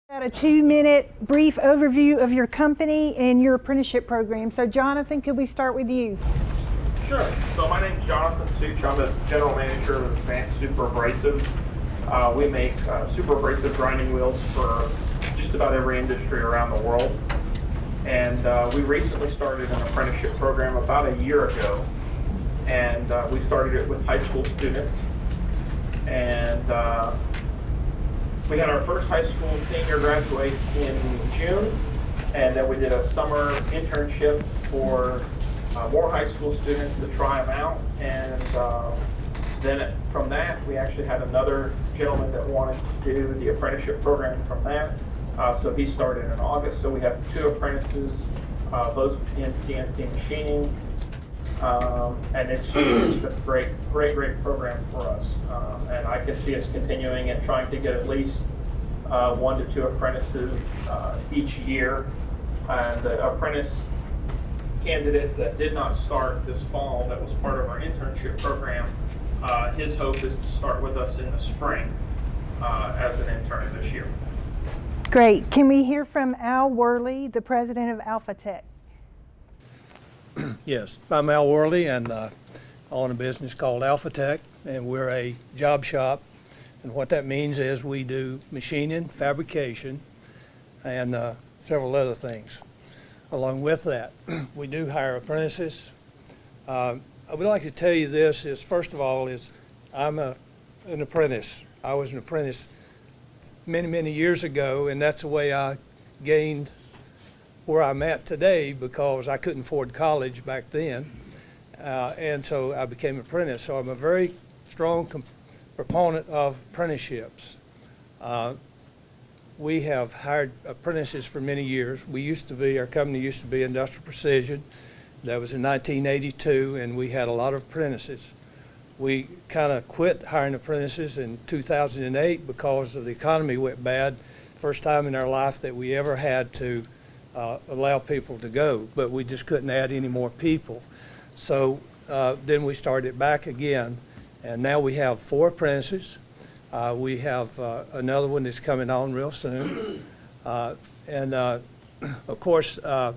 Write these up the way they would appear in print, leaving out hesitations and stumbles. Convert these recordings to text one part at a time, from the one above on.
Got a 2-minute brief overview of your company and your apprenticeship program. So Jonathan, could we start with you? Sure. So my name is Jonathan Such. I'm the general manager of Advanced Super Abrasives. We make super abrasive grinding wheels for just about every industry around the world. And we recently started an apprenticeship program about a year ago. And we started it with high school students. And we had our first high school senior graduate in June. And then we did a summer internship for more high school students to try them out. And then from that, we actually had another gentleman that wanted to do the apprenticeship program from that. So he started in August. So we have 2 apprentices, both in CNC machining. And it's been a great program for us. And I can see us continuing and trying to get at least 1 to 2 apprentices each year. And the apprentice candidate that did not start this fall, that was part of our internship program, his hope is to start with us in the spring as an intern this year. Great. Can we hear from Al Worley, the president of Alpha Tech? Yes, I'm Al Worley, and I own a business called Alpha Tech, and we're a job shop. And what that means is we do machining, fabrication, and several other things. Along with that, we do hire apprentices. I would like to tell you this is, first of all, is I'm an apprentice. I was an apprentice many years ago, and that's the way I gained where I'm at today, because I couldn't afford college back then, and so I became an apprentice. So I'm a very strong proponent of apprenticeships. We have hired apprentices for many years. Our company used to be Industrial Precision. That was in 1982, and we had a lot of apprentices. We kind of quit hiring apprentices in 2008 because the economy went bad. First time in our life that we ever had to allow people to go, but we just couldn't add any more people. So then we started back again, and now we have 4 apprentices. We have another one that's coming on real soon. And of course, I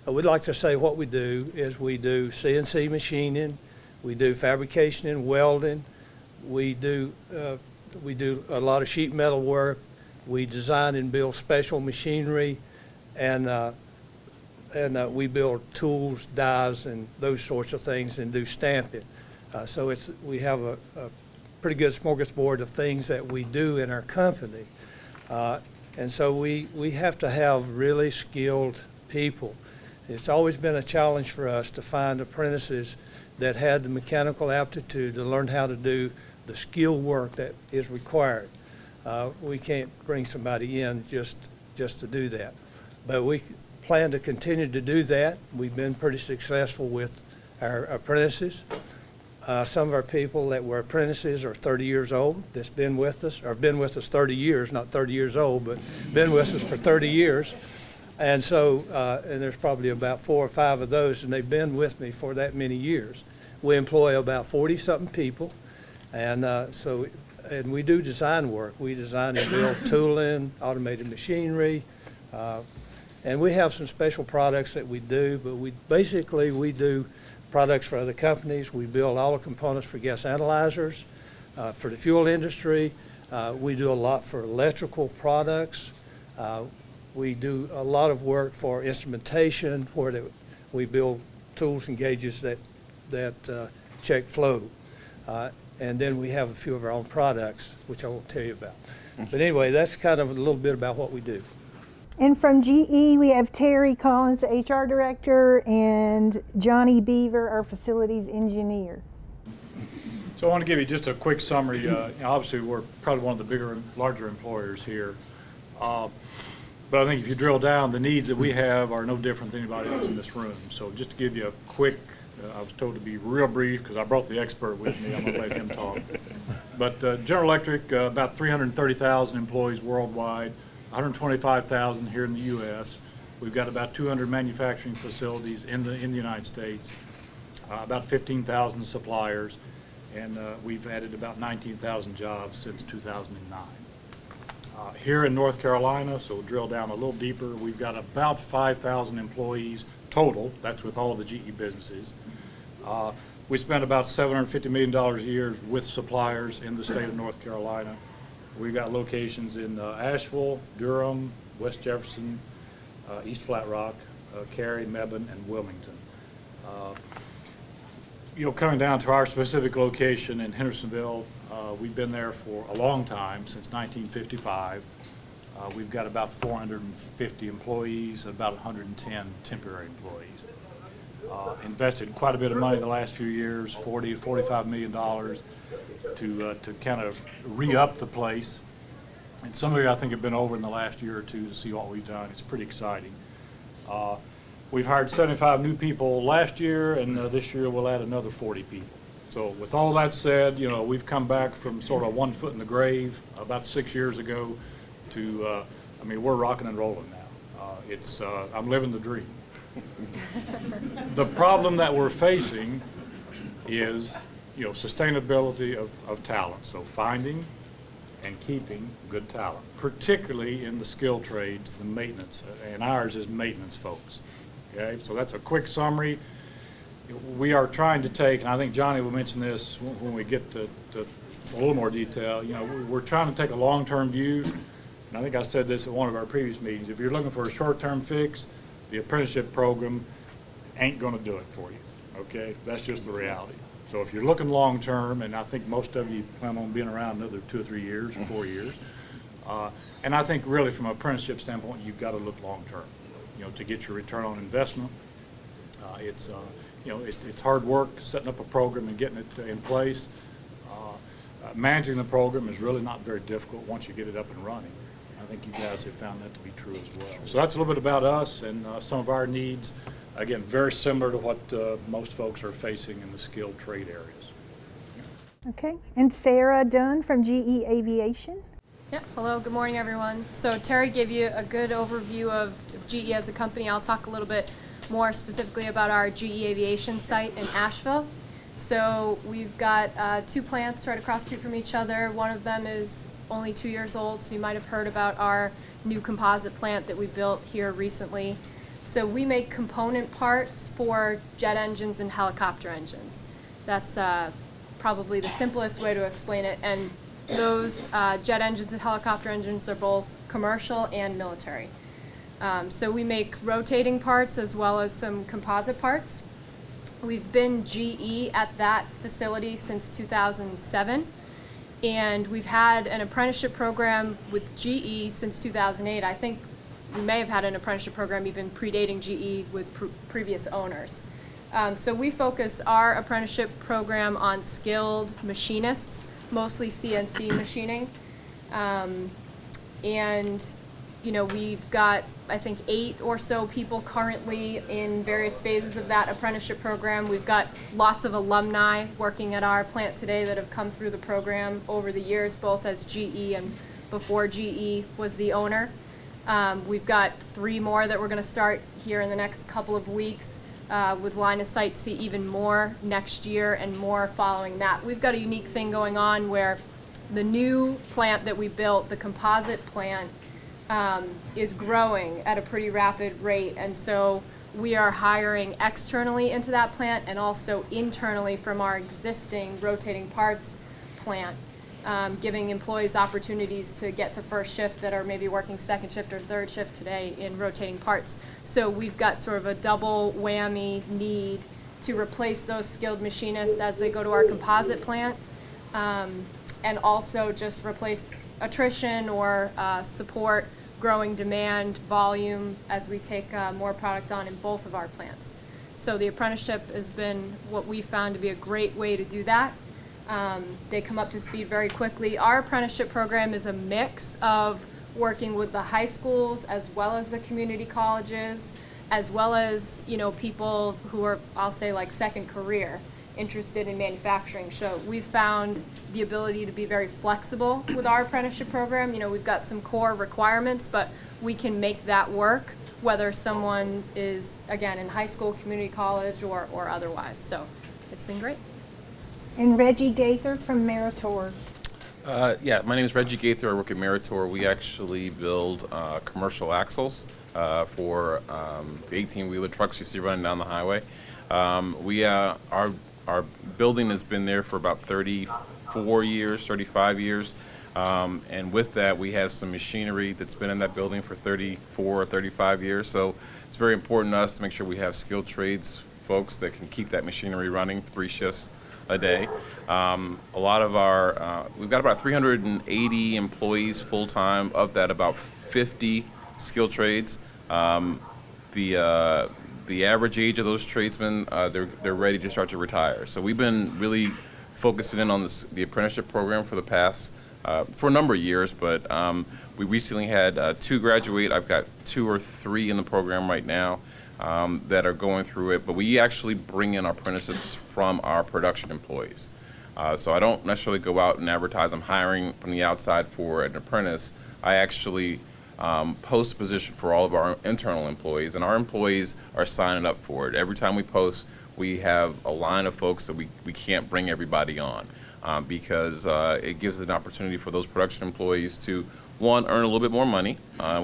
would like to say what we do is we do CNC machining, we do fabrication and welding, we do a lot of sheet metal work, we design and build special machinery, and we build tools, dies, and those sorts of things, and do stamping. So we have a pretty good smorgasbord of things that we do in our company. And so we have to have really skilled people. It's always been a challenge for us to find apprentices that had the mechanical aptitude to learn how to do the skill work that is required. We can't bring somebody in just to do that. But we plan to continue to do that. We've been pretty successful with our apprentices. Some of our people that were apprentices are 30 years old that's been with us, or been with us 30 years, not 30 years old, but been with us for 30 years. And so, and there's probably about 4 or 5 of those, and they've been with me for that many years. We employ about 40-something people, and and we do design work. We design and build tooling, automated machinery, and we have some special products that we do, but we do products for other companies. We build all the components for gas analyzers, for the fuel industry. We do a lot for electrical products. We do a lot of work for instrumentation, where we build tools and gauges that check flow. And then we have a few of our own products, which I won't tell you about. But anyway, that's kind of a little bit about what we do. And from GE, we have Terry Collins, the HR director, and Johnny Beaver, our facilities engineer. So I want to give you just a quick summary. Obviously, we're probably one of the larger employers here. But I think if you drill down, the needs that we have are no different than anybody else in this room. So just to give you a quick, I was told to be real brief because I brought the expert with me. I'm going to let him talk. But General Electric, about 330,000 employees worldwide, 125,000 here in the U.S. We've got about 200 manufacturing facilities in the United States, about 15,000 suppliers, and we've added about 19,000 jobs since 2009. Here in North Carolina, so we'll drill down a little deeper, we've got about 5,000 employees total. That's with all the GE businesses. We spend about $750 million a year with suppliers in the state of North Carolina. We've got locations in Asheville, Durham, West Jefferson, East Flat Rock, Cary, Mebane, and Wilmington. Coming down to our specific location in Hendersonville, we've been there for a long time, since 1955. We've got about 450 employees, about 110 temporary employees. Invested quite a bit of money the last few years, $40 to $45 million to kind of re-up the place. And some of you, I think, have been over in the last year or two to see what we've done. It's pretty exciting. We've hired 75 new people last year, and this year we'll add another 40 people. So with all that said, we've come back from sort of 1 foot in the grave about 6 years ago to, we're rocking and rolling now. I'm living the dream. The problem that we're facing is, sustainability of talent. So finding and keeping good talent, particularly in the skilled trades, the maintenance, and ours is maintenance folks. Okay, so that's a quick summary. We are trying to take, and I think Johnny will mention this when we get to a little more detail, we're trying to take a long-term view, and I think I said this at one of our previous meetings. If you're looking for a short-term fix, the apprenticeship program ain't going to do it for you, okay? That's just the reality. So if you're looking long-term, and I think most of you plan on being around another 2 or 3 years or 4 years, and I think really from an apprenticeship standpoint, you've got to look long-term, to get your return on investment. It's hard work setting up a program and getting it in place. Managing the program is really not very difficult once you get it up and running. I think you guys have found that to be true as well. So that's a little bit about us and some of our needs. Again, very similar to what most folks are facing in the skilled trade areas. Okay, and Sarah Dunn from GE Aviation. Yep. Hello, good morning everyone. So Terry gave you a good overview of GE as a company. I'll talk a little bit more specifically about our GE Aviation site in Asheville. So we've got 2 plants right across the street from each other. One of them is only 2 years old, so you might have heard about our new composite plant that we built here recently. So we make component parts for jet engines and helicopter engines. That's probably the simplest way to explain it. And those jet engines and helicopter engines are both commercial and military. So we make rotating parts as well as some composite parts. We've been GE at that facility since 2007. And we've had an apprenticeship program with GE since 2008. I think we may have had an apprenticeship program even predating GE with previous owners. So we focus our apprenticeship program on skilled machinists, mostly CNC machining. And we've got, I think, 8 or so people currently in various phases of that apprenticeship program. We've got lots of alumni working at our plant today that have come through the program over the years, both as GE and before GE was the owner. We've got 3 more that we're going to start here in the next couple of weeks, with line of sight to even more next year and more following that. We've got a unique thing going on where the new plant that we built, the composite plant, is growing at a pretty rapid rate, and so we are hiring externally into that plant and also internally from our existing rotating parts plant, giving employees opportunities to get to first shift that are maybe working second shift or third shift today in rotating parts. So we've got sort of a double whammy need to replace those skilled machinists as they go to our composite plant, and also just replace attrition or support growing demand volume as we take more product on in both of our plants. So the apprenticeship has been what we found to be a great way to do that. They come up to speed very quickly. Our apprenticeship program is a mix of working with the high schools as well as the community colleges, as well as people who are, I'll say, like second career, interested in manufacturing. So we've found the ability to be very flexible with our apprenticeship program. We've got some core requirements, but we can make that work whether someone is, again, in high school, community college, or otherwise. So it's been great. And Reggie Gaither from Meritor. Yeah, my name is Reggie Gaither. I work at Meritor. We actually build commercial axles for the 18-wheeler trucks you see running down the highway. Our building has been there for about 34 years, 35 years. And with that, we have some machinery that's been in that building for 34 or 35 years. So it's very important to us to make sure we have skilled trades folks that can keep that machinery running 3 shifts a day. A lot of our, we've got about 380 employees full-time. Of that, about 50 skilled trades. The average age of those tradesmen, they're ready to start to retire. So we've been really focusing in on the apprenticeship program for the past, for a number of years, but we recently had 2 graduate. I've got 2 or 3 in the program right now that are going through it, but we actually bring in our apprentices from our production employees. So I don't necessarily go out and advertise I'm hiring from the outside for an apprentice. I actually post a position for all of our internal employees, and our employees are signing up for it. Every time we post, we have a line of folks that we can't bring everybody on because it gives an opportunity for those production employees to, one, earn a little bit more money.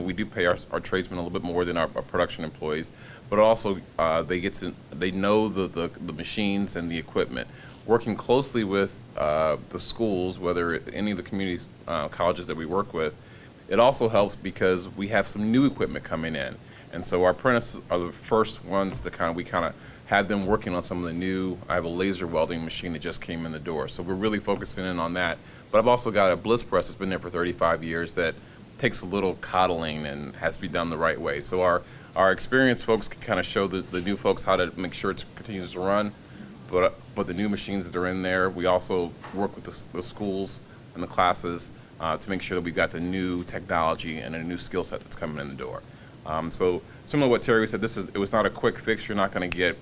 We do pay our tradesmen a little bit more than our production employees, but also they know the machines and the equipment. Working closely with the schools, whether any of the community colleges that we work with, it also helps because we have some new equipment coming in, and so our apprentices are the first ones to we have them working on some of the new. I have a laser welding machine that just came in the door, so we're really focusing in on that. But I've also got a bliss press that's been there for 35 years that takes a little coddling and has to be done the right way. So our experienced folks can show the new folks how to make sure it continues to run. But the new machines that are in there, we also work with the schools and the classes to make sure that we've got the new technology and a new skill set that's coming in the door. So similar to what Terry said, it was not a quick fix. You're not going to get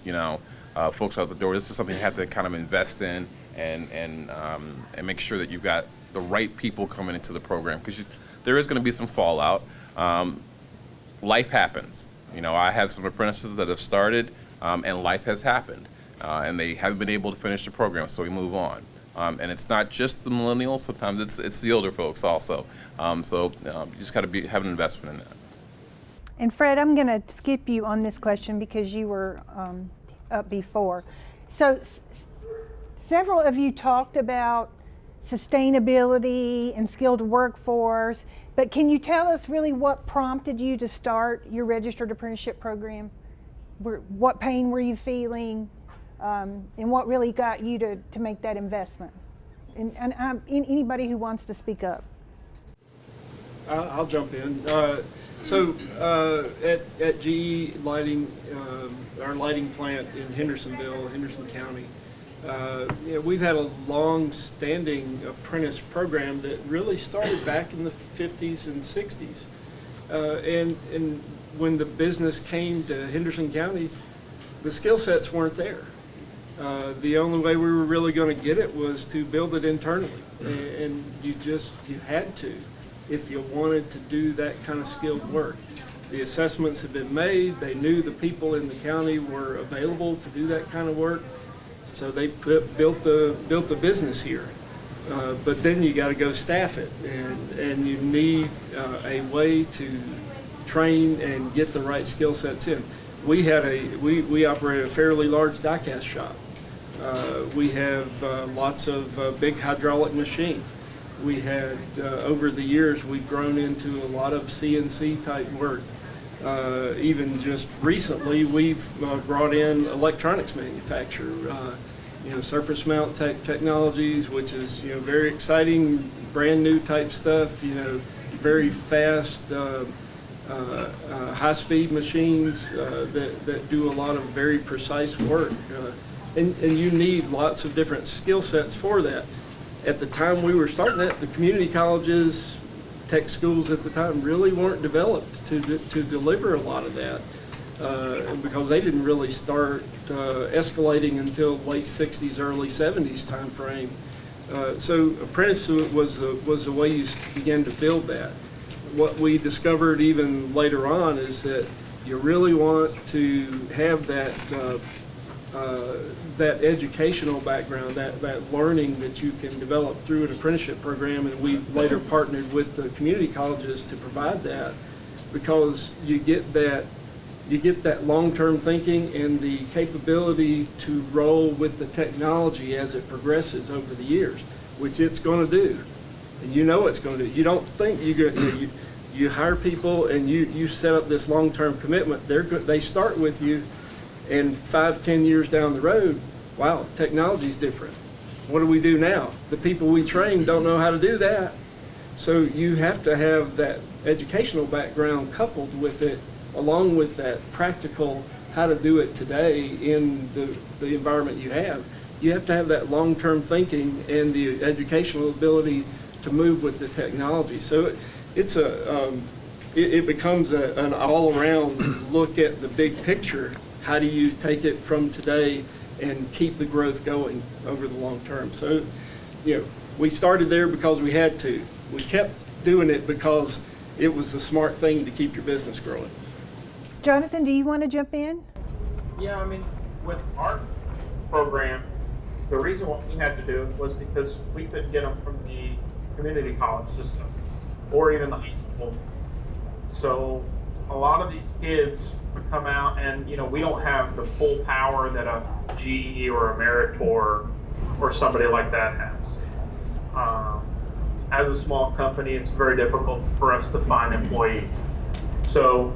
folks out the door. This is something you have to invest in and make sure that you've got the right people coming into the program, because there is going to be some fallout. Life happens. I have some apprentices that have started and life has happened. And they haven't been able to finish the program, so we move on. And it's not just the millennials; sometimes it's the older folks also. So you just got to have an investment in that. And Fred, I'm going to skip you on this question because you were up before. So several of you talked about sustainability and skilled workforce, but can you tell us really what prompted you to start your registered apprenticeship program? What pain were you feeling? And what really got you to make that investment? And anybody who wants to speak up. I'll jump in. At GE Lighting, our lighting plant in Henderson County, we've had a long-standing apprentice program that really started back in the 50s and 60s. And when the business came to Henderson County, the skill sets weren't there. The only way we were really going to get it was to build it internally, and you had to if you wanted to do that kind of skilled work. The assessments had been made. They knew the people in the county were available to do that kind of work, so they built the business here. But then you got to go staff it, and you need a way to train and get the right skill sets in. We operate a fairly large die-cast shop. We have lots of big hydraulic machines. We had, over the years, we've grown into a lot of CNC type work. Even just recently, we've brought in electronics manufacture, surface mount technologies, which is, very exciting, brand new type stuff, very fast, high-speed machines that do a lot of very precise work. And you need lots of different skill sets for that. At the time we were starting that, the community colleges, tech schools at the time really weren't developed to deliver a lot of that because they didn't really start escalating until late 60s, early 70s time frame. So apprenticeship was the way you began to build that. What we discovered even later on is that you really want to have that that educational background, that learning that you can develop through an apprenticeship program, and we later partnered with the community colleges to provide that, because you get that long-term thinking and the capability to roll with the technology as it progresses over the years, which it's going to do, and you know it's going to do. You don't think you hire people and you set up this long-term commitment. They start with you, and 5-10 years down the road, wow, technology's different. What do we do now? The people we train don't know how to do that. So you have to have that educational background coupled with it, along with that practical how to do it today in the environment you have. You have to have that long-term thinking and the educational ability to move with the technology. So it becomes an all-around look at the big picture. How do you take it from today and keep the growth going over the long term? So, we started there because we had to. We kept doing it because it was the smart thing to keep your business growing. Jonathan, do you want to jump in? Yeah, I mean, with our program, the reason what we had to do was because we couldn't get them from the community college system or even the high school. So a lot of these kids would come out, and we don't have the full power that a GE or a Meritor or somebody like that has. As a small company, it's very difficult for us to find employees. So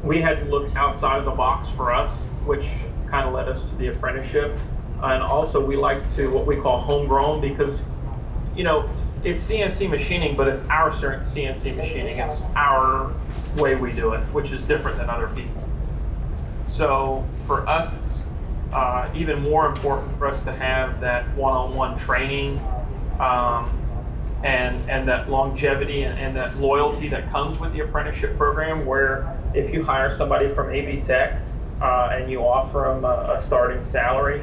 we had to look outside of the box for us, which kind of led us to the apprenticeship. And also we like to what we call homegrown, because it's CNC machining, but it's our CNC machining. It's our way we do it, which is different than other people. So for us, it's even more important for us to have that one-on-one training and that longevity and that loyalty that comes with the apprenticeship program, where if you hire somebody from AB Tech and you offer them a starting salary,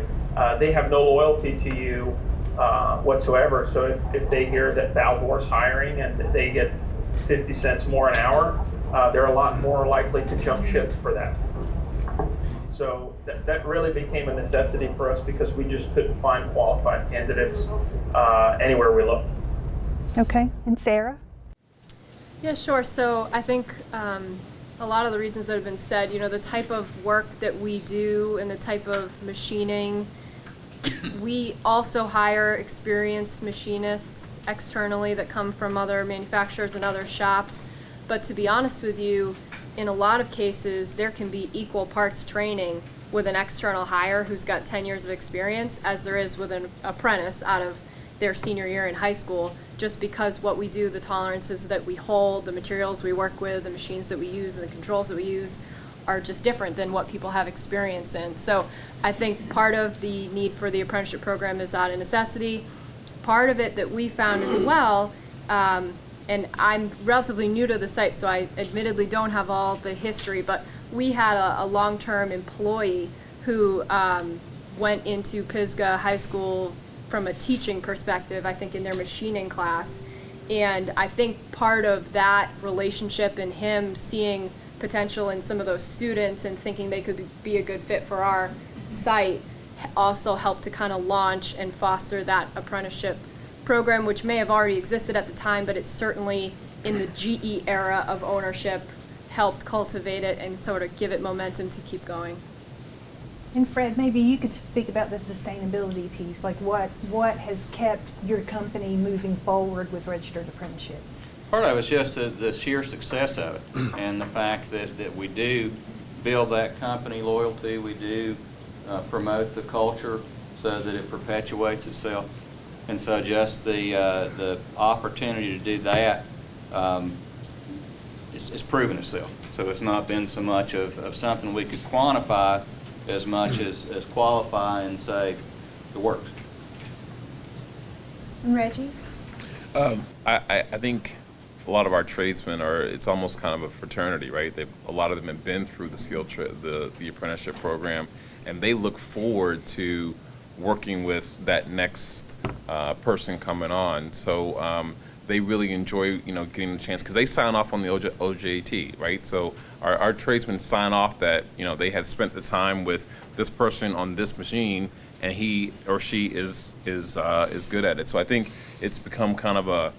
they have no loyalty to you whatsoever. So if they hear that Balbor's hiring and that they get 50 cents more an hour, they're a lot more likely to jump ship for that. So that really became a necessity for us, because we just couldn't find qualified candidates anywhere we looked. Okay, and Sarah? Yeah, sure. So I think a lot of the reasons that have been said, the type of work that we do and the type of machining, we also hire experienced machinists externally that come from other manufacturers and other shops. But to be honest with you, in a lot of cases, there can be equal parts training with an external hire who's got 10 years of experience as there is with an apprentice out of their senior year in high school, just because what we do, the tolerances that we hold, the materials we work with, the machines that we use, and the controls that we use are just different than what people have experience in. So I think part of the need for the apprenticeship program is out of necessity. Part of it that we found as well, and I'm relatively new to the site, so I admittedly don't have all the history, but we had a long-term employee who went into Pisgah High School from a teaching perspective, I think in their machining class. And I think part of that relationship and him seeing potential in some of those students and thinking they could be a good fit for our site also helped to kind of launch and foster that apprenticeship program, which may have already existed at the time, but it's certainly in the GE era of ownership helped cultivate it and sort of give it momentum to keep going. And Fred, maybe you could speak about the sustainability piece, like what has kept your company moving forward with registered apprenticeship? Part of it is just the sheer success of it and the fact that we do build that company loyalty, we do promote the culture so that it perpetuates itself. And so just the opportunity to do that it's proven itself. So it's not been so much of something we could quantify as much as qualify and say it works. And Reggie? I think a lot of our tradesmen it's almost kind of a fraternity, right? A lot of them have been through the apprenticeship program, and they look forward to working with that next person coming on. So they really enjoy, getting the chance, because they sign off on the OJT, right? So our tradesmen sign off that, they have spent the time with this person on this machine, and he or she is good at it. So I think it's become kind of a,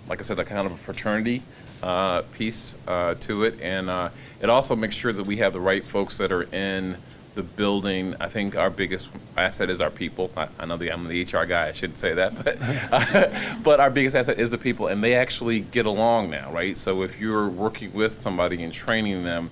like I said, a kind of a fraternity piece to it, and it also makes sure that we have the right folks that are in the building. I think our biggest asset is our people. I know I'm the HR guy, I shouldn't say that, but our biggest asset is the people, and they actually get along now, right? So if you're working with somebody and training them,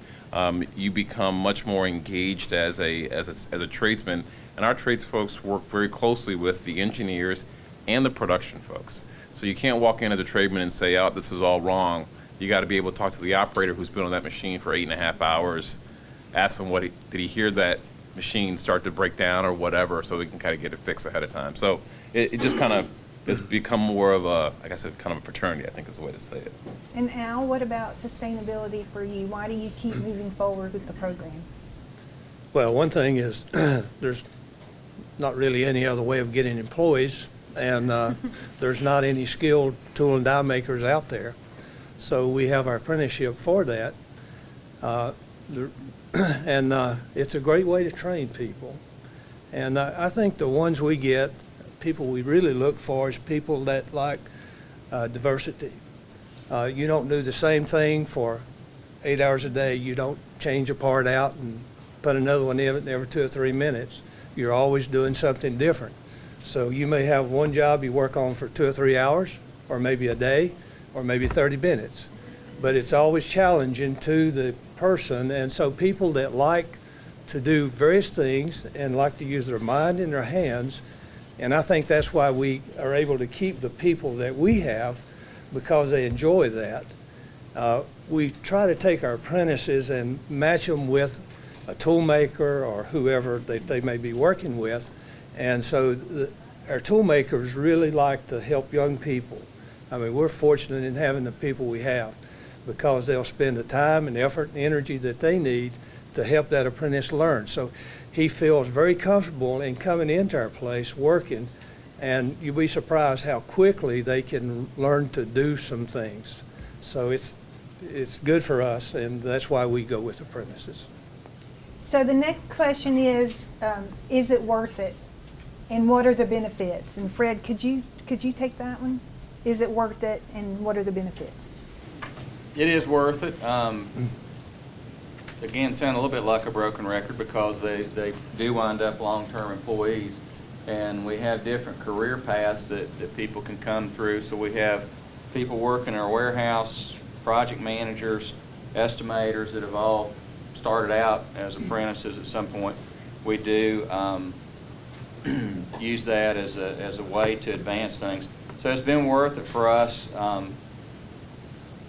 you become much more engaged as a tradesman, and our trades folks work very closely with the engineers and the production folks. So you can't walk in as a tradesman and say, oh, this is all wrong. You got to be able to talk to the operator who's been on that machine for 8.5 hours, ask him did he hear that machine start to break down or whatever, so we can kind of get it fixed ahead of time. So it just kind of has become more of a, like I said, kind of a fraternity, I think is the way to say it. And Al, what about sustainability for you? Why do you keep moving forward with the program? Well, one thing is there's not really any other way of getting employees, and there's not any skilled tool and die makers out there. So we have our apprenticeship for that. And it's a great way to train people. And I think the ones we get, people we really look for is people that like diversity. You don't do the same thing for 8 hours a day. You don't change a part out and put another one in every 2 or 3 minutes. You're always doing something different. So you may have one job you work on for 2 or 3 hours, or maybe a day, or maybe 30 minutes. But it's always challenging to the person, and so people that like to do various things and like to use their mind and their hands, and I think that's why we are able to keep the people that we have, because they enjoy that. We try to take our apprentices and match them with a tool maker or whoever they may be working with, and so our tool makers really like to help young people. I mean, we're fortunate in having the people we have, because they'll spend the time and effort and energy that they need to help that apprentice learn. So he feels very comfortable in coming into our place working, and you'll be surprised how quickly they can learn to do some things. So it's good for us, and that's why we go with apprentices. So the next question is it worth it? And what are the benefits? And Fred, could you take that one? Is it worth it, and what are the benefits? It is worth it. Again, sound a little bit like a broken record, because they do wind up long-term employees, and we have different career paths that people can come through. So we have people working in our warehouse, project managers, estimators that have all started out as apprentices at some point. We do use that as a way to advance things. So it's been worth it for us.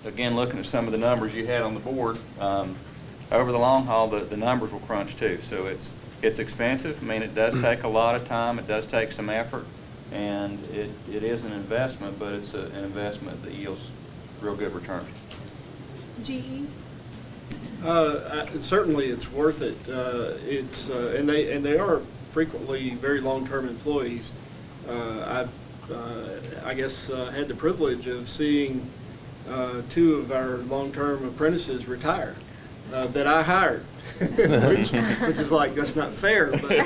Again, looking at some of the numbers you had on the board, over the long haul, the numbers will crunch too. So it's expensive. I mean, it does take a lot of time. It does take some effort, and it is an investment, but it's an investment that yields real good returns. GE? Certainly, it's worth it. And they are frequently very long-term employees. I guess had the privilege of seeing 2 of our long-term apprentices retire that I hired, which is like, that's not fair, but, but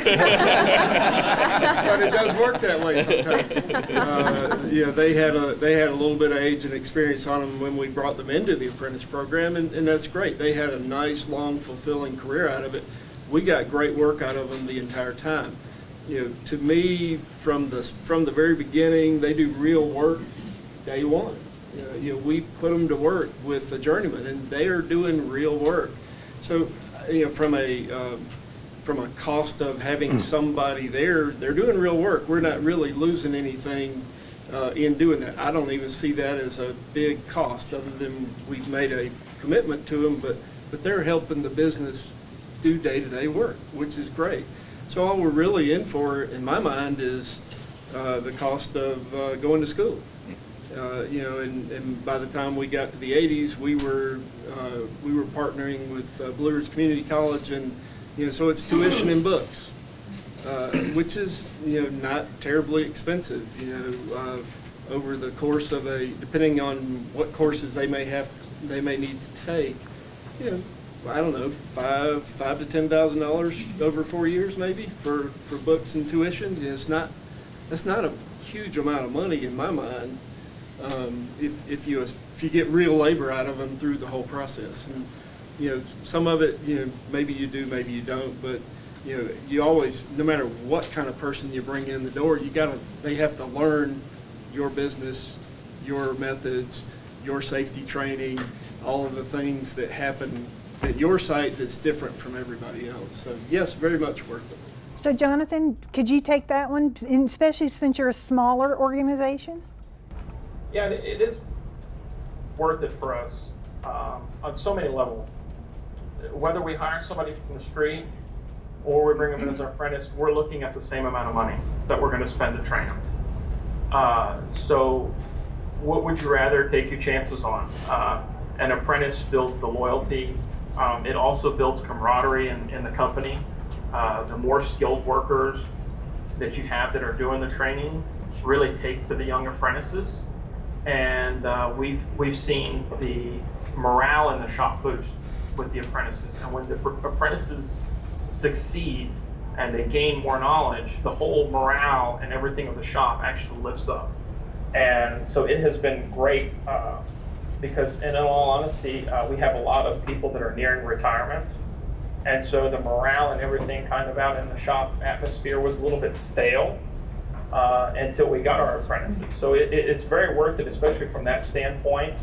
it does work that way sometimes. They had a little bit of age and experience on them when we brought them into the apprentice program, and that's great. They had a nice, long, fulfilling career out of it. We got great work out of them the entire time. To me, from the very beginning, they do real work day one. We put them to work with the journeyman, and they are doing real work. So, from a cost of having somebody there, they're doing real work. We're not really losing anything in doing that. I don't even see that as a big cost, other than we've made a commitment to them, but they're helping the business do day-to-day work, which is great. So all we're really in for, in my mind, is the cost of going to school. And by the time we got to the 80s, we were partnering with Blue Ridge Community College, and so it's tuition and books, which is not terribly expensive. over the course of depending on what courses they may need to take, I don't know, $5,000 to $10,000 over 4 years maybe for books and tuition. That's not a huge amount of money in my mind. If you get real labor out of them through the whole process. And some of it, maybe you do, maybe you don't, but you always, no matter what kind of person you bring in the door, they have to learn your business, your methods, your safety training, all of the things that happen at your site that's different from everybody else. So yes, very much worth it. So Jonathan, could you take that one, and especially since you're a smaller organization? Yeah, it is worth it for us on so many levels. Whether we hire somebody from the street or we bring them in as our apprentice, we're looking at the same amount of money that we're going to spend to train them. So what would you rather take your chances on? An apprentice builds the loyalty. It also builds camaraderie in the company. The more skilled workers that you have that are doing the training really take to the young apprentices. And we've seen the morale in the shop boost with the apprentices. And when the apprentices succeed and they gain more knowledge, the whole morale and everything of the shop actually lifts up. And so it has been great because, in all honesty, we have a lot of people that are nearing retirement. And so the morale and everything kind of out in the shop atmosphere was a little bit stale until we got our apprentices. So it's very worth it, especially from that standpoint.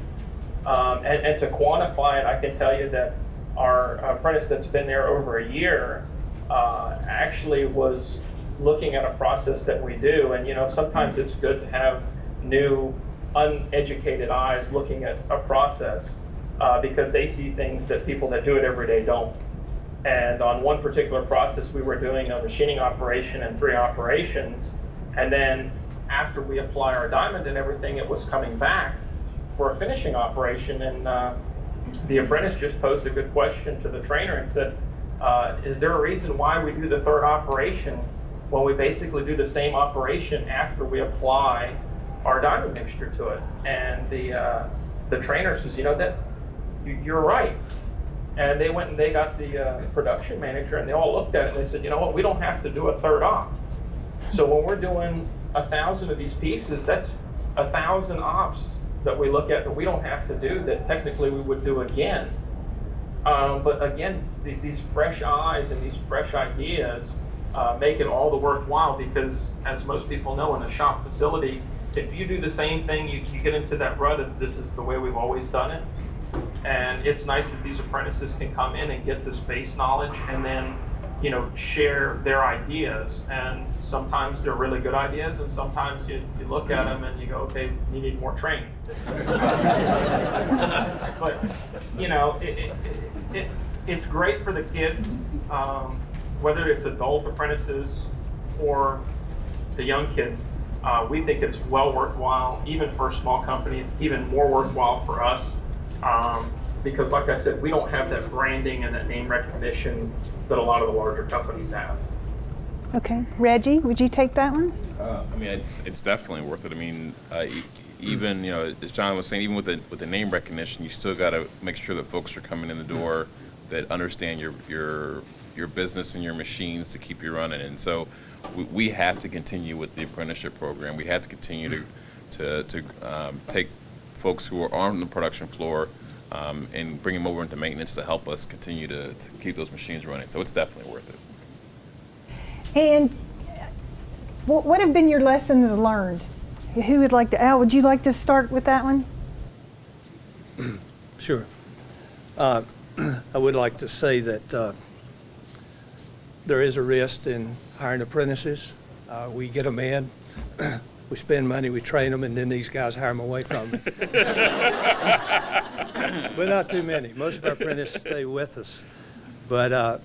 And to quantify it, I can tell you that our apprentice that's been there over a year actually was looking at a process that we do. And sometimes it's good to have new, uneducated eyes looking at a process because they see things that people that do it every day don't. And on one particular process, we were doing a machining operation and 3 operations. And then after we apply our diamond and everything, it was coming back for a finishing operation. And the apprentice just posed a good question to the trainer and said, is there a reason why we do the 3rd operation when we basically do the same operation after we apply our diamond mixture to it? And the trainer says, you're right. And they went and they got the production manager and they all looked at it and they said, you know what, we don't have to do a 3rd op. So when we're doing 1,000 of these pieces, that's 1,000 ops that we look at that we don't have to do that technically we would do again. But again, these fresh eyes and these fresh ideas make it all the worthwhile because, as most people know, in a shop facility, if you do the same thing, you get into that rut of this is the way we've always done it. And it's nice that these apprentices can come in and get this base knowledge and then, share their ideas. And sometimes they're really good ideas, and sometimes you look at them and you go, okay, you need more training. But, it's great for the kids, whether it's adult apprentices or the young kids. We think it's well worthwhile, even for a small company. It's even more worthwhile for us. Because like I said, we don't have that branding and that name recognition that a lot of the larger companies have. Okay, Reggie, would you take that one? It's definitely worth it. Even as John was saying, even with the name recognition, you still got to make sure that folks are coming in the door that understand your business and your machines to keep you running. And so we have to continue with the apprenticeship program. We have to continue to take folks who are on the production floor and bring them over into maintenance to help us continue to keep those machines running. So it's definitely worth it. And what have been your lessons learned? Who would like to, Al, would you like to start with that one? Sure. I would like to say that there is a risk in hiring apprentices. We get them in, we spend money, we train them, and then these guys hire them away from them. But not too many. Most of our apprentices stay with us. But I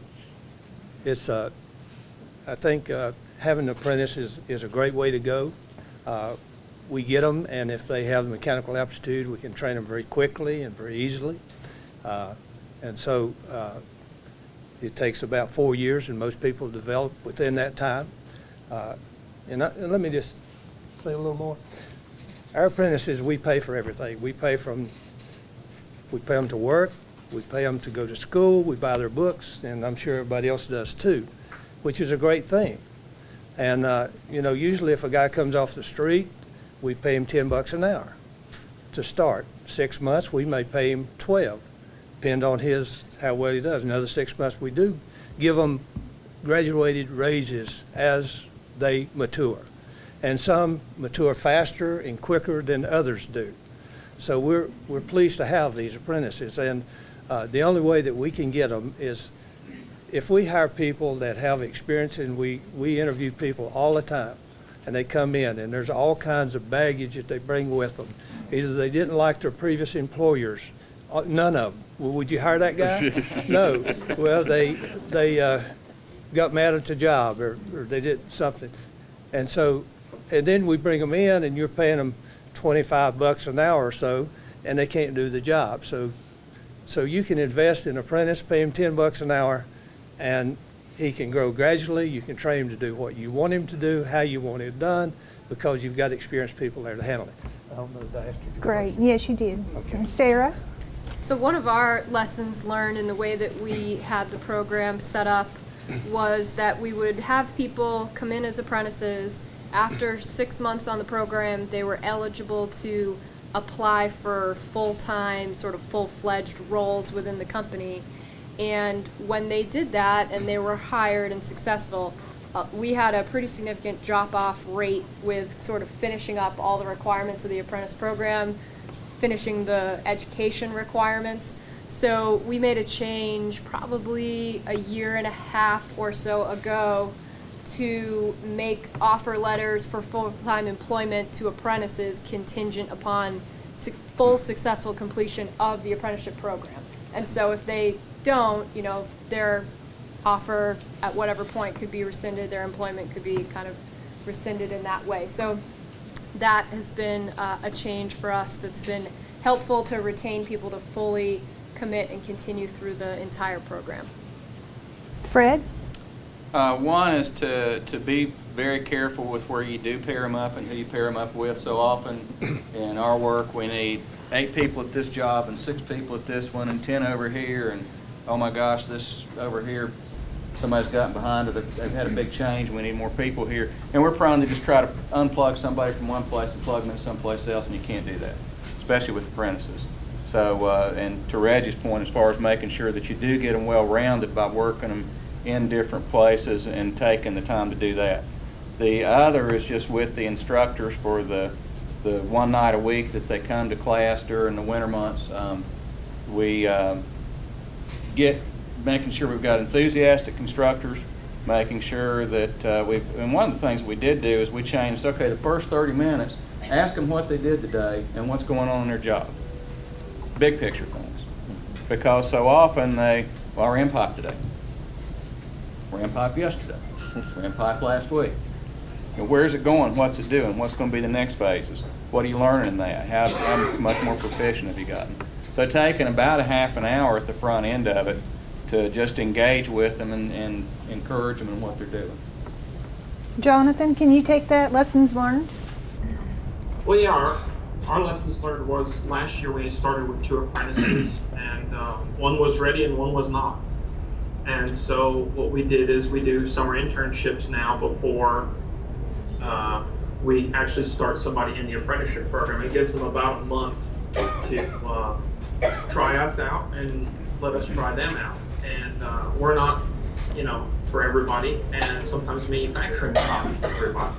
think having an apprentice is a great way to go. We get them, and if they have the mechanical aptitude, we can train them very quickly and very easily. And so it takes about 4 years, and most people develop within that time. And let me just say a little more. our apprentices, we pay for everything. We pay them to work, we pay them to go to school, we buy their books, and I'm sure everybody else does too, which is a great thing. And, you know, usually if a guy comes off the street, we pay him $10 an hour to start. 6 months, we may pay him 12, depend on how well he does. Another 6 months, we do give them graduated raises as they mature. And some mature faster and quicker than others do. So we're pleased to have these apprentices. And the only way that we can get them is if we hire people that have experience, and we interview people all the time, and they come in, and there's all kinds of baggage that they bring with them. Either they didn't like their previous employers, none of them. Well, would you hire that guy? No. Well, they got mad at the job, or they did something. And then we bring them in, and you're paying them $25 an hour or so, and they can't do the job. So you can invest in an apprentice, pay him $10 an hour, and he can grow gradually. You can train him to do what you want him to do, how you want it done, because you've got experienced people there to handle it. I don't know if I asked you. Great. Yes, you did. Okay. And Sarah? So one of our lessons learned in the way that we had the program set up was that we would have people come in as apprentices. After 6 months on the program, they were eligible to apply for full-time, sort of full-fledged roles within the company. And when they did that and they were hired and successful, we had a pretty significant drop-off rate with sort of finishing up all the requirements of the apprentice program, finishing the education requirements. So we made a change probably a year and a half or so ago to make offer letters for full-time employment to apprentices contingent upon full successful completion of the apprenticeship program. And so if they don't, you know, their offer at whatever point could be rescinded, their employment could be kind of rescinded in that way. So that has been a change for us that's been helpful to retain people to fully commit and continue through the entire program. Fred? One is to be very careful with where you do pair them up and who you pair them up with. So often in our work, we need 8 people at this job and 6 people at this one and 10 over here. And oh my gosh, this over here, somebody's gotten behind it. They've had a big change. We need more people here. And we're prone to just try to unplug somebody from one place and plug them in someplace else, and you can't do that, especially with apprentices. So, and to Reggie's point, as far as making sure that you do get them well-rounded by working them in different places and taking the time to do that. The other is just with the instructors for the one night a week that they come to class during the winter months. We making sure we've got enthusiastic instructors, making sure that and one of the things we did do is we changed, okay, the first 30 minutes, ask them what they did today and what's going on in their job. Big picture things. Because so often I ran pipe today. Ran pipe yesterday. Ran pipe last week. You know, where's it going? What's it doing? What's going to be the next phases? What are you learning in that? How much more proficient have you gotten? So taking about a half an hour at the front end of it to just engage with them and encourage them in what they're doing. Jonathan, can you take that? Lessons learned? Well, yeah, our lessons learned was last year we started with 2 apprentices, and one was ready and one was not. And so what we did is we do summer internships now before we actually start somebody in the apprenticeship program. It gives them about a month to try us out and let us try them out. And we're not, you know, for everybody, and sometimes manufacturing is not for everybody.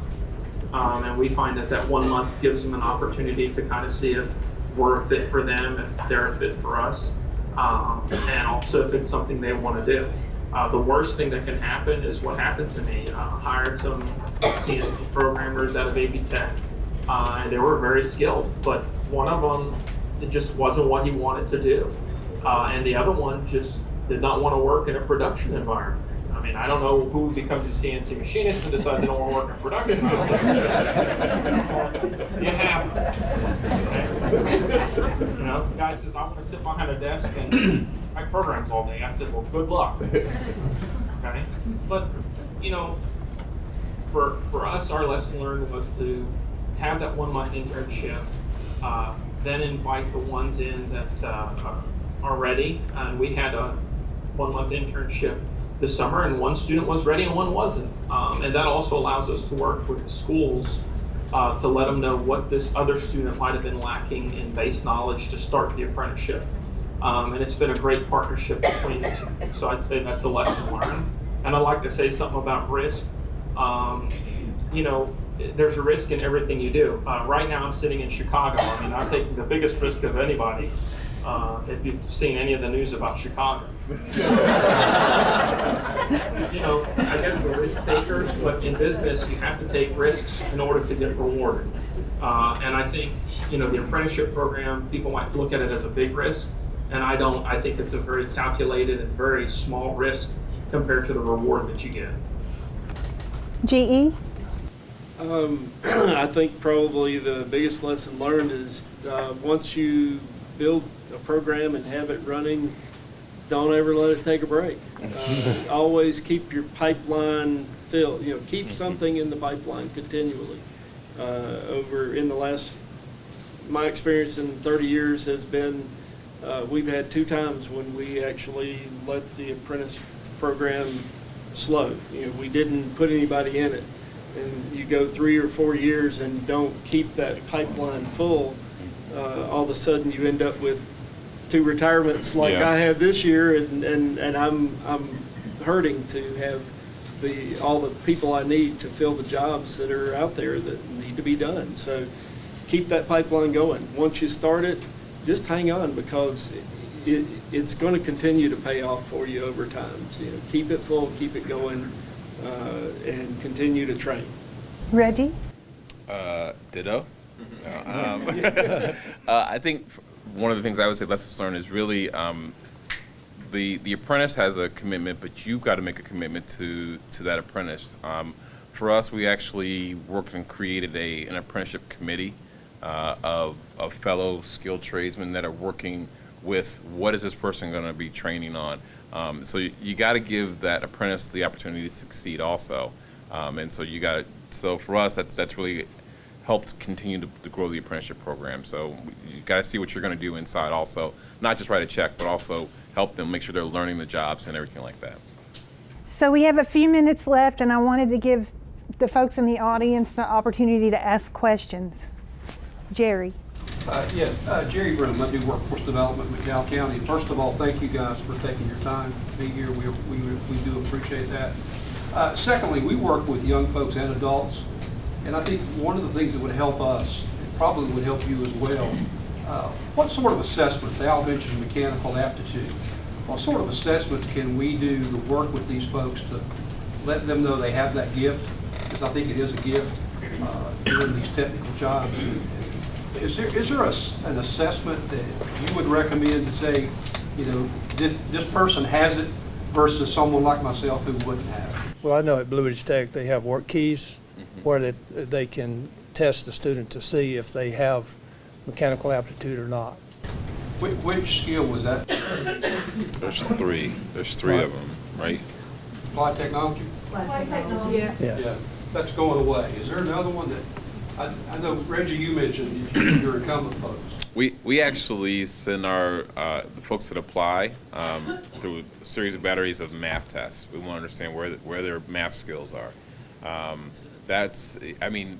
And we find that 1 month gives them an opportunity to kind of see if we're a fit for them, if they're a fit for us, and also if it's something they want to do. The worst thing that can happen is what happened to me. Hired some CNC programmers out of AB Tech, and they were very skilled, but one of them, it just wasn't what he wanted to do. And the other one just did not want to work in a production environment. I mean, I don't know who becomes a CNC machinist and decides they don't want to work in production. It happens. You know, the guy says, I want to sit behind a desk and write programs all day. I said, well, good luck. Okay? But, you know, for us, our lesson learned was to have that 1 month internship, then invite the ones in that are ready. And we had a 1 month internship this summer, and one student was ready and one wasn't. And that also allows us to work with the schools to let them know what this other student might have been lacking in base knowledge to start the apprenticeship. And it's been a great partnership between the two. So I'd say that's a lesson learned. And I'd like to say something about risk. You know, there's a risk in everything you do. Right now I'm sitting in Chicago. I mean, I'm taking the biggest risk of anybody. If you've seen any of the news about Chicago. You know, I guess we're risk takers, but in business you have to take risks in order to get rewarded. And I think, you know, the apprenticeship program, people might look at it as a big risk, and I don't. I think it's a very calculated and very small risk compared to the reward that you get. GE? I think probably the biggest lesson learned is once you build a program and have it running, don't ever let it take a break. Always keep your pipeline filled, you know, keep something in the pipeline continually. My experience in 30 years has been, we've had 2 times when we actually let the apprentice program slow. You know, we didn't put anybody in it. And you go 3 or 4 years and don't keep that pipeline full, all of a sudden you end up with 2 retirements like I have this year, and I'm hurting to have all the people I need to fill the jobs that are out there that need to be done. So keep that pipeline going. Once you start it, just hang on, because it's going to continue to pay off for you over time. So, you know, keep it full, keep it going, and continue to train. Reggie? Ditto. I think one of the things I would say lessons learned is really the apprentice has a commitment, but you've got to make a commitment to that apprentice. For us, we actually worked and created an apprenticeship committee of fellow skilled tradesmen that are working with what is this person going to be training on. So you got to give that apprentice the opportunity to succeed also. And so so for us, that's really helped continue to grow the apprenticeship program. So you got to see what you're going to do inside also, not just write a check, but also help them make sure they're learning the jobs and everything like that. So we have a few minutes left, and I wanted to give the folks in the audience the opportunity to ask questions. Jerry. Jerry Broom. I do workforce development in McDowell County. First of all, thank you guys for taking your time to be here. We do appreciate that. Secondly, we work with young folks and adults, and I think one of the things that would help us, and probably would help you as well, what sort of assessment, they all mentioned mechanical aptitude, what sort of assessments can we do to work with these folks to let them know they have that gift? Because I think it is a gift, doing these technical jobs. Is there an assessment that you would recommend to say, you know, this person has it versus someone like myself who wouldn't have it? Well, I know at Blue Ridge Tech they have work keys where they can test the student to see if they have mechanical aptitude or not. Which skill was that? There's 3. There's 3 of them, right? Applied technology? Applied technology. Yeah. That's going away. Is there another one that, I know, Reggie, you mentioned your incumbent folks. We actually send our the folks that apply through a series of batteries of math tests. We want to understand where their math skills are. I mean,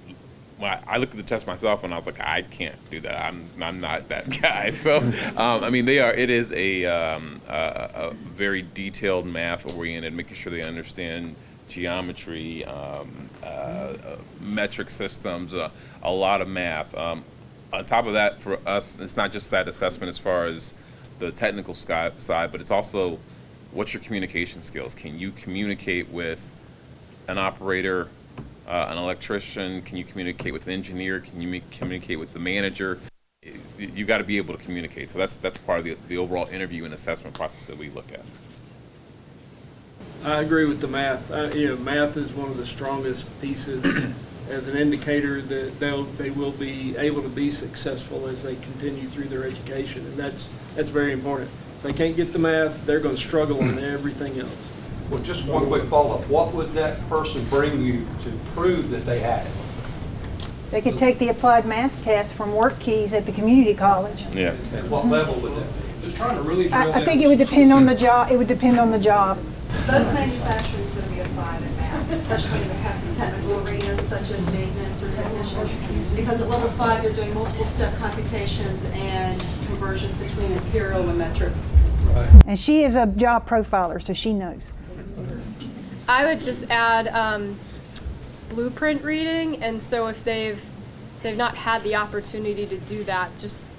when I looked at the test myself and I was like, I can't do that. I'm not that guy. So I mean, it is a very detailed math oriented, making sure they understand geometry, metric systems, a lot of math. On top of that, for us, it's not just that assessment as far as the technical side, but it's also what's your communication skills? Can you communicate with an operator, an electrician? Can you communicate with an engineer? Can you communicate with the manager? You got to be able to communicate. So that's part of the overall interview and assessment process that we look at. I agree with the math. Math is one of the strongest pieces as an indicator that they will be able to be successful as they continue through their education, and that's very important. If they can't get the math, they're going to struggle on everything else. Well, just one quick follow-up. What would that person bring you to prove that they had it? They could take the applied math test from work keys at the community college. Yeah. At what level would that be? Just trying to really drill down. I think it would depend on the job. It would depend on the job. Most manufacturing is going to be applied in math, especially in the technical arenas such as maintenance or technicians. Because at level 5, you're doing multiple step computations and conversions between imperial and metric. And she is a job profiler, so she knows. I would just add blueprint reading, and so if they've not had the opportunity to do that, just,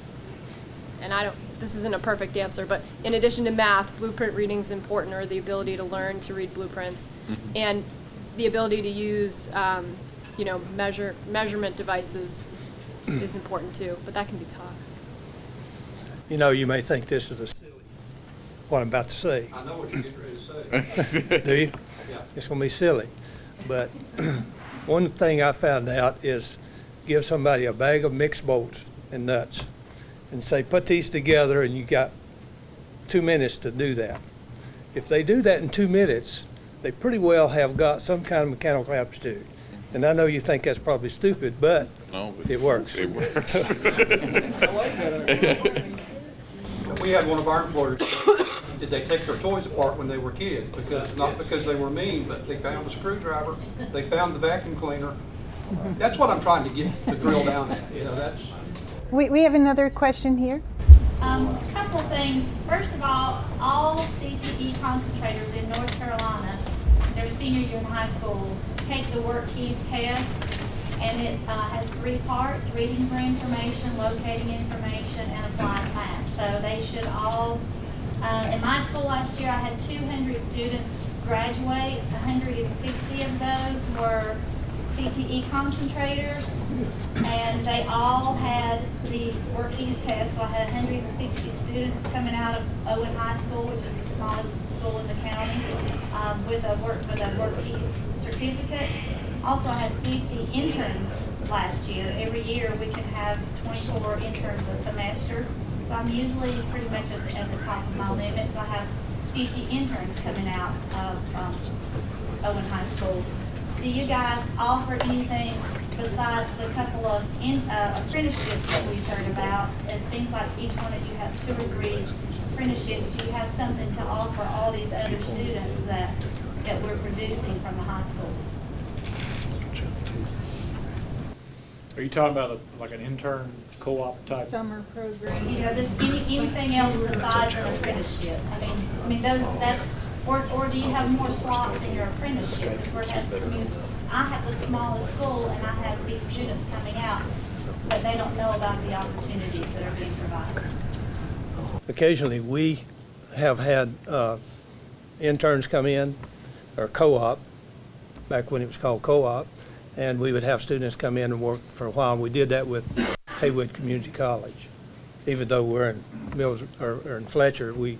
and this isn't a perfect answer, but in addition to math, blueprint reading is important, or the ability to learn to read blueprints, and the ability to use, measurement devices is important too, but that can be taught. You know, you may think this is what I'm about to say. I know what you're getting ready to say. Do you? Yeah. It's going to be silly. But one thing I found out is give somebody a bag of mixed bolts and nuts and say, put these together, and you got 2 minutes to do that. If they do that in 2 minutes, they pretty well have got some kind of mechanical aptitude. And I know you think that's probably stupid, but No, it works. It works. I like that. We had one of our employers, did they take their toys apart when they were kids? Not because they were mean, but they found a screwdriver, they found the vacuum cleaner. That's what I'm trying to get to drill down at, that's. We have another question here. A couple of things. First of all CTE concentrators in North Carolina, their senior year in high school, take the work keys test, and it has 3 parts: reading for information, locating information, and applying math. So they should all, in my school last year, I had 200 students graduate. 160 of those were CTE concentrators, and they all had the work keys test. So I had 160 students coming out of Owen High School, which is the smallest school in the county, with a work keys certificate. Also, I had 50 interns last year. Every year we can have 24 interns a semester. So I'm usually pretty much at the top of my limit. So I have 50 interns coming out of Owen High School. Do you guys offer anything besides the couple of apprenticeships that we've heard about? It seems like each one of you have 2 or 3 apprenticeships. Do you have something to offer all these other students that we're producing from the high schools? Are you talking about like an intern co-op type? Summer program. You know, just anything else besides an apprenticeship? I mean, that's, or do you have more slots in your apprenticeship? I have the smallest school, and I have these students coming out, but they don't know about the opportunities that are being provided. Occasionally, we have had interns come in, or co-op, back when it was called co-op, and we would have students come in and work for a while. We did that with Haywood Community College. Even though we're in Mills or in Fletcher, we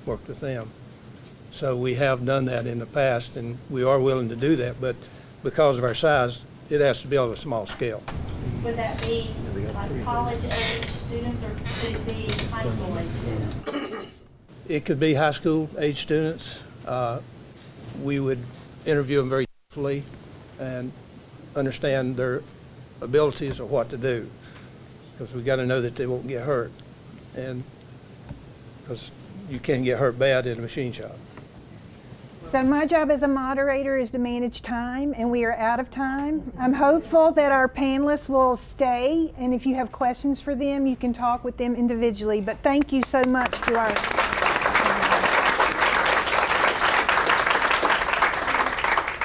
worked with them. So we have done that in the past, and we are willing to do that, but because of our size, it has to be on a small scale. Would that be like college-age students, or could it be high school-age students? It could be high school age students. We would interview them very carefully and understand their abilities of what to do, because we got to know that they won't get hurt, and because you can get hurt bad in a machine shop. So my job as a moderator is to manage time, and we are out of time. I'm hopeful that our panelists will stay, and if you have questions for them, you can talk with them individually. But thank you so much to our